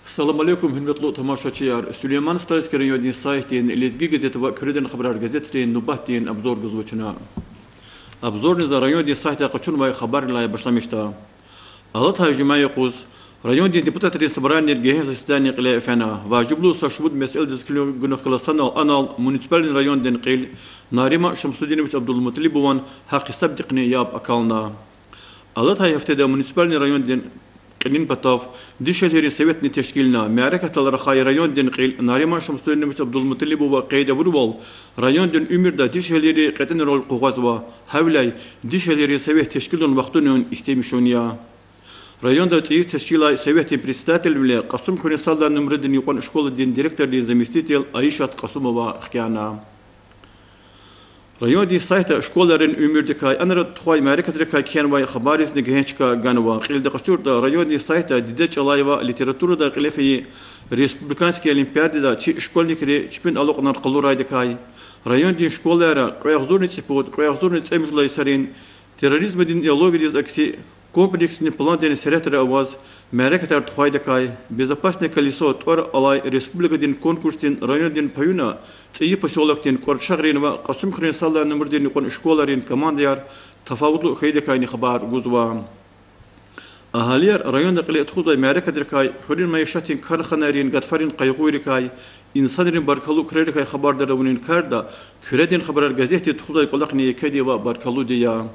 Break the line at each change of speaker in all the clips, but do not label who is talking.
Assalamu alaikum, hürmetli tamaşaçılar. Süleyman Stalski rayonunun saytinin Lezgi gazete ve Küreden haber gazetesinin nubahtin abzor gözüçüne. Abzor nizar rayonunun saytı kaçırmaya haberle başlamıştı. Allah tecrübe kuz rayonun deputatları sabran gehz istani qila fena vaciblu saşbud mesel diskilo günü kılasan anal municipal rayonun qil Narima Şamsuddinoviç Abdülmutalibovan hakkı sabdiqni yap akalna. Allah haftada municipal rayonun قلين بطاف دي شهري سويتني تشكيلنا معركة الرخاء ريون دين قيل ناريمان شمسون مش عبد المطلب وقيد بربال ريون دين أمير دا دي شهري قتن رول قوازوا هؤلاء دي شهري سويت تشكيلون وقتون استيمشونيا ريون دا تيجي تشكيلة سويت بريستات الملا قسم كوني صالة نمردن يكون شكول دين ديركتور دين زميستيتيل عيشات قسم وخيانا ريون دي سايتا شكولارن أميردكاي أنا رتخوي معركة كان واي خباريز نجهنشكا جانوا قيل دقشور دا ريون دي سايتا ديدش علايوا ليتراتورة دا قيل في ريسبوبليكانسكي أولمبياد دا شيء شكول نكري شبين ألوق نار قلوراي دكاي ريون دي شكولارا قيخزور نتسبود قيخزور نتسمج لا يسارين تيروريزم دين يلوغي ديز أكسي комплексный план ден серетер аваз معركة رتخوي دكاي безопасное колесо тор алай республика дин конкурс дин район дин паюна تأيي поселок دين كورشغرين وقسم خرين صالة نمر دين يكون شكولارين كمانديار تفاوض خيدكاي خبار جوزوا أهالير ريون دقلي تخوض معركة دركاي خرين معيشتين كارخانارين قدفارين قيقوريكاي إنسانين باركالو كريركاي خبار درونين كاردا كردين خبر الجازيتي تخوض يقولقني كدي وباركالو ديا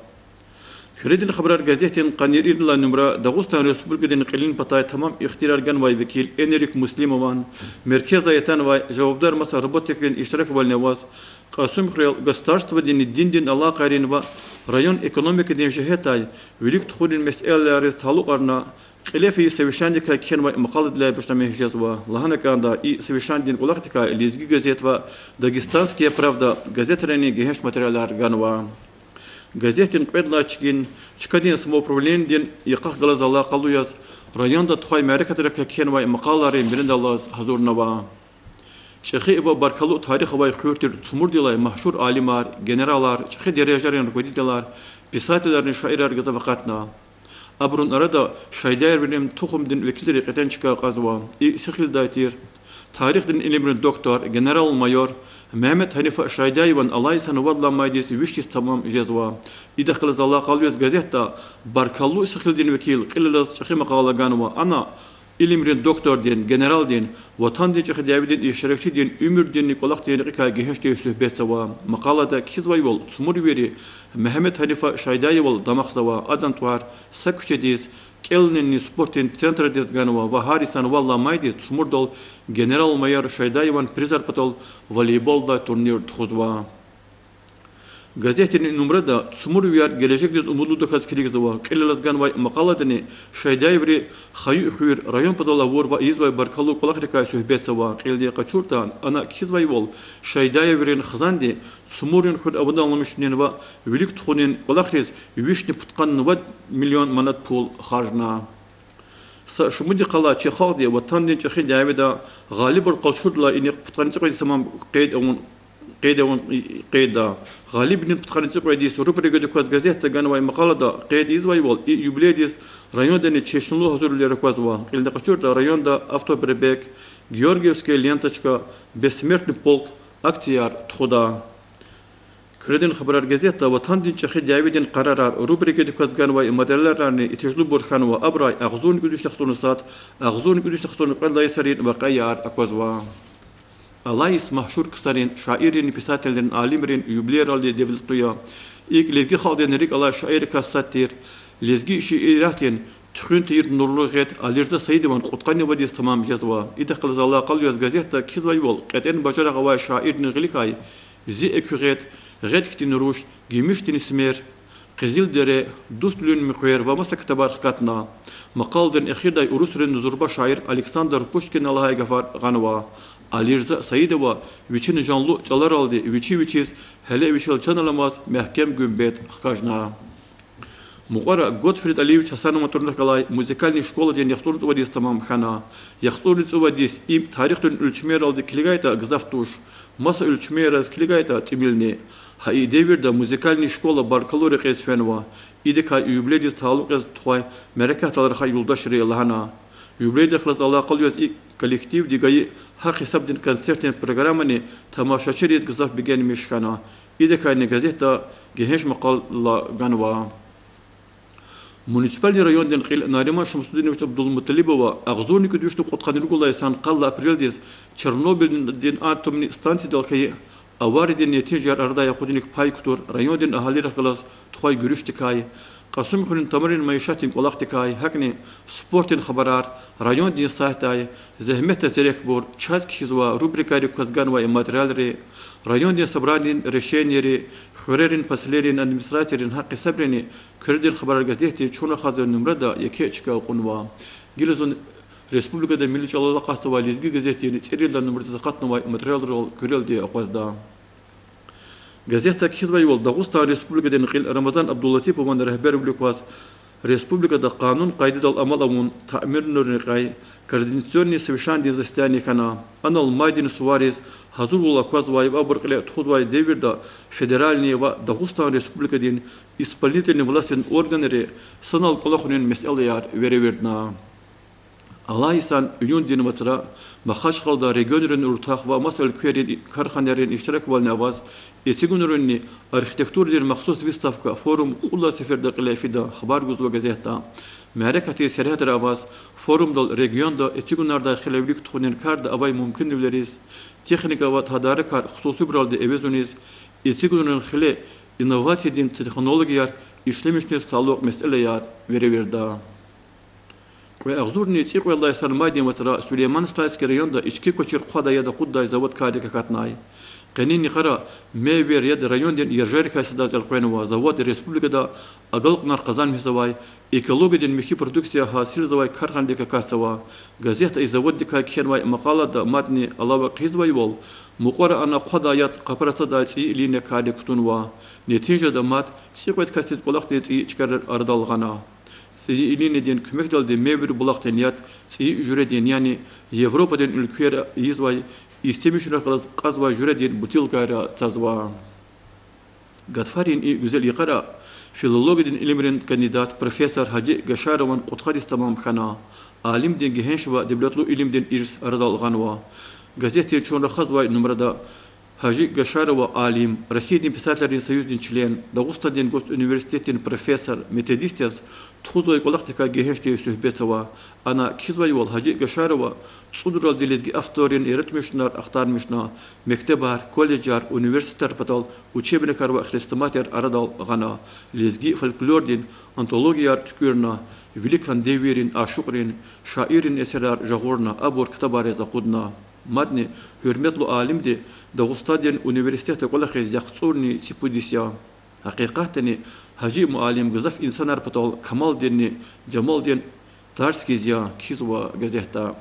كردين خبر الجازيتين قنيرين لا نمرة دغوستان ريسبولكا دين قلين بطاي تمام اختيار جان واي وكيل إنريك مسلموان مركز يتان واي جوابدار مسا روبوتيك دين اشتراك والنواز قاسم خريل قستارست ودين الدين دين الله قارين و ريون ايكونوميك دين جهتاي وليك تخول المسألة ريز تعلق أرنا خلافي سويشان دكا كان واي مقالد لا بشتمه جزوا لهنا كان دا اي سويشان دين قلقتكا ليزجي جازيت و داغستانسكيا правда газетрени гехеш материалар ганва газетин قيدلاشكين شكدين самоуправление دين يقح غلظ الله قلوياز ريون دا تخاي معركة كان واي مقالارين بلند الله حضورنا شيخي و باركالو تاريخ واي خيورتر تسمور ديلاي مشهور عالمار جنرالار شيخي درجارين ركوديدلار писательлерни шаирар газавакатна абрун арада шайдайр бинем тухум дин векилери кетенчика казва и сихил дайтир тарих дин илимрин доктор генерал майор Mehmet Hanife Şaydayevan alaysan vadla maydis wishtis tamam jezwa idakhl zalla qalbiyas gazeta barkallu iskildin vekil qillas çxima qalaganwa ana ilimrin doktor din general din vatan din çxi davidin iştirakçı din ümür din nikolaq din qika geheşte söhbet sawa maqalada kizvay vol tsumur veri Mehmet Hanife Şaydayeval damaqsawa adan tuar sakçediz Kelnin sportin центр дезганова вахарисан валла майди цумурдол генерал майор Шайдаеван призарпатол волейболда турнир тхузва. Gazetenin numrada Sumur Uyar gelecek düz umutlu da kaskiri zava. Kelazgan ve makaladını Şaydayevri Xayu Xuyur rayon padola vur ve izvay barkalu kolakhrika söhbet zava. Keldiye kaçurtan ana kizvay vol Şaydayevrin xazandi Sumurun xud abudanlamış nen ve velik tuxunin kolakhriz vishni putqan ve milyon manat pul harjna. Şumudi qala Çexaq diye vatan din Çexi Davida galib ol qalşurla ini putqan çıqı tamam قيدا غالب نبتخرج قيديس روبري قد كواز غازيتا غانواي مقالة قيد إزواي وال يوبليديس رايون دني تشيشنلو حضور اللي ركوازوا إلى دقشور دا رايون دا أفتوبربيك Георгиевская ленточка бессмертный полк актияр тхуда Кредин хабар газета ватан дин чахи Давидин карарар рубрика диказ ганвай материалларны итежлу бурханва абрай агзун гүдүш тахсунусат агзун гүдүш тахсун калдай сарин ва каяр аквазва Алайс махшур ксарин шаирин писательдерин алимрин юблер алды девлтуя ик лезги халденрик ала шаир кассатир лезги шииратин тхүнтир нурлугет алирда сайдиван куткани вадис тамам жазва идакыл зала калюз газета кизвай бол кетен бажара гава шаирин гликай зи экюрет редктин руш гимиштин смер Qizildere Dustlun Mikhoyer ve Masa Kitabar Katna Maqaldın Ekhirday Urusrin Nuzurba şair Alexander Pushkin Allah'a gafar ganwa Alirza Sayidova Viçin Janlu çalar aldı Viçiz hele Viçil çanalamaz mehkem gümbet Khajna Muqara Godfried Aliyevich Hasanov motorunda kalay müzikalni şkola diye yaxturunuz vadis tamam khana yaxturunuz vadis im tarixten ölçmeyer aldı kiligayta gzaftuş masa ölçmeyer az kiligayta timilni Hay devirde müzikalni şkola barkalori qesfenwa idika yubledi taluq ez toy merekatlar hay yoldaşri Allahana Юблейда хлаз алақал юз коллектив дигай хақи сабдин концертен программани тамашачирит гзаф беген мишкана. Идекайни газета гехеш мақал ганва. Муниципальный район ден қил Нариман Шамсудинович Абдулмуталибова ағзорник үдвишті қотқаныргулай сан қалла апрелдес Чернобыль ден атомный станция далкай аварий ден нетижар арда яқудиник пай кутур район ден ахалир қылаз тухай гүріштікай Қасым күнін тамырын майшатин қолақтикай хакни спортин хабарар район ден сайтай зәхметті зерек бұр час кхизва рубрикари казганва и материалри район ден собранин решениери хөрерин паслерин администраторин хақи сабрини көрден хабарар газети чуна хазыр нумрада яке чика оқунва гилезон республикада милли чалала қасыва лезги газетини церилдан нумрда қатнова материалрол көрелде оқазда газета кхизва йол Дагустан республикаден қил Рамазан Абдуллатипован рәхбер блюкваз республикада қанун қайдидал амаламун таъмирнурни қай координационный совещание заседания хана анал майдин Суарес Хазурулла Квазвай Абуркале Тхузвай Девирда федеральный ва Дагустан республикаден исполнительный властен органы санал колохунин меселияр веревердна Алайсан Юндин Мацра Махашхалда регионерин уртах ва масал кверин карханерин иштирак валнаваз этигунуринни архитектурдин махсус выставка форум Кулла Сеферда Калефида хабар гузва газета Мәрәкәти сәрәдер аваз форумдал регионда этигунарда хилевлик тхунин карда авай мумкин дивлерис техника ва тадарикар хусуси бралды эвезунис этигунурин хиле инновациядин технологияр ишлемишне сталук меселеяр вереверда Ағзурни цикл Аллах санмайди матра Сулейман Стайский районда ички кочир қада яда қуддай завод кадика катнай. Қанини қара мейвер яда районден ержер касида залқойнова завод республикада агалқ нарқазан мисавай экологиден михи продукция хасил завай кархандика касава газета и завод дика кхенвай мақалада матни алава қизвай вол муқара ана қада яд қапарасада ци илине кади кутунва нетижада мат циквет касид қолақти ци чкар ардалғана Сизи илинеден көмекталды мебір бұлақтен ят, сизи жүреден, яғни Европаден үлкер извай, истемішіні қазвай жүреден бутылкайра цазва. Гадфарин и güzel иқара, филологиден илімрен кандидат профессор Хаджи Гашарован Қутқадис тамамхана, алимден гехеншва девлетлу илімден ирс арадалғанва. Газете чонра хазвай нумрада Хаджи Гашарова алим, Российский писательный союзный член, Дагустанский госуниверситетный профессор, методистец, Тхузой коллектика гехешти сухбецова, она кизвайвол Хаджи Гашарова, судурал делезги авторин и ретмишнар ахтармишна, мектебар, колледжар, университет патал, учебникар ва хрестоматер арадал гана, лезги фольклордин, антологияр тюкюрна, великан деверин ашукрин, шаирин эсерар жагорна, абур ктабаре закудна. Мадни hürmetli alimdi Dağıstan'ın üniversitede kolakız yakçurni sipudisya. Hakikateni Hacı mualim gızaf insanlar patal Kamal deni Cemal den Tarskizya kizwa gazeta.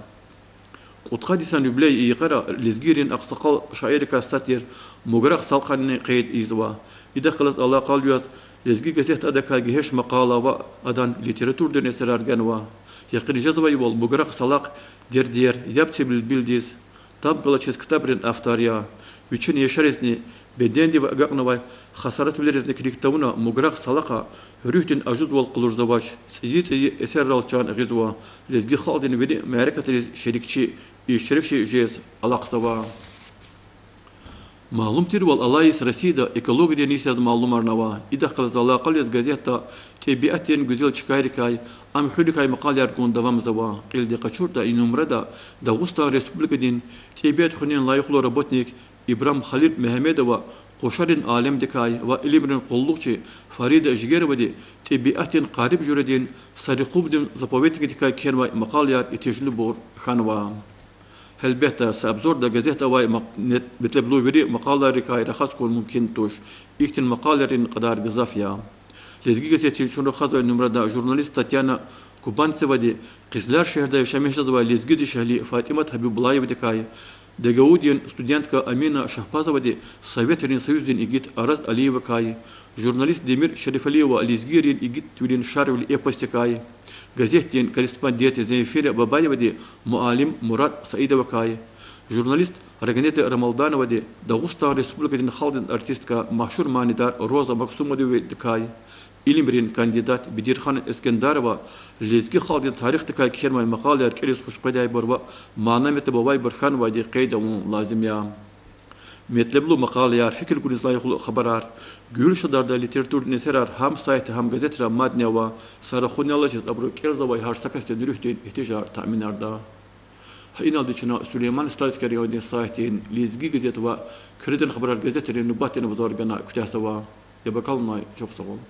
Qutqadisan übley iqara lizgirin aqsaqal şair kastatir mugraq salqanni qeyd izwa. İda qılas Allah qalyaz lizgi gazetada kagihesh maqala va adan literaturdan eserar ganwa. Yaqin jazvay bol mugraq salaq derdiyer yapçı bildiz. Там было через Ктабрин автория. Учени ешарезни беденди ва гакнавай хасарат билерезни криктауна муграх салака рюхтин ажузвал кулурзавач сидицы эсерралчан гизва лезги халдин веди мәрәкәтлез шерикчи и шерикчи жез алақсава. Малум тирвал Алайс Россияда экология нисяз малумарнава. Ида қалзала қалез газета тебиаттен гүзел чикайрикай ам хуликай мақаляр гундавамзава. Қилди қачурда и нумрада Дагустан республикадин тебиат хунин лайықлы работник Ибрам Халил Мехмедова Қошарин алемдикай ва илимрин қоллукчи Фарида Жигеровади тебиаттен қариб жүредин сарихубдин заповедникай кенвай мақаляр итежлі бор ханва. Elbette sabzorda gazete vay betleblu veri maqaları kay rakhas kol mumkin tosh iktin maqalerin qadar gazafya lezgi gazete şunu xaza numrada jurnalist Tatyana Kubantseva di Qizlar şehrida yaşamışız va lezgi di şehli Fatima Habibullayeva dikay Degaudian studentka Amina Shahbazova di Sovetrin Soyuzdin igit Araz Aliyeva kay jurnalist Demir Sharifaliyeva lezgirin igit tulin Sharvil epostikay Газетин корреспондент Земфира Бабаевади, Муалим Мурат Саидовакай, журналист Рагнета Рамалдановади, Дагустан Республикадин халдин артистка Махшур Манидар Роза Максумадовидикай, İlimrin kandidat Bidirhan Eskendarova lezgi xalqın tarixdeki kermay maqalar kelis xuşqaday borba manamet babay Burhan ve qeyda lazım ya metleblu maqalar fikir kulizlayıqlı xabarar gül şadarda literatür neserar ham sayt ham gazetera madniya ve saraxunyalaşız abru kerzavay har sakasте nürühten ihtijar taminarda Hainal dışına Süleyman Stalskeri odin saytin lezgi gazete ve kreden xabarar gazetenin nübatını buzorgana kütasava ya bakalım çok sağ olun.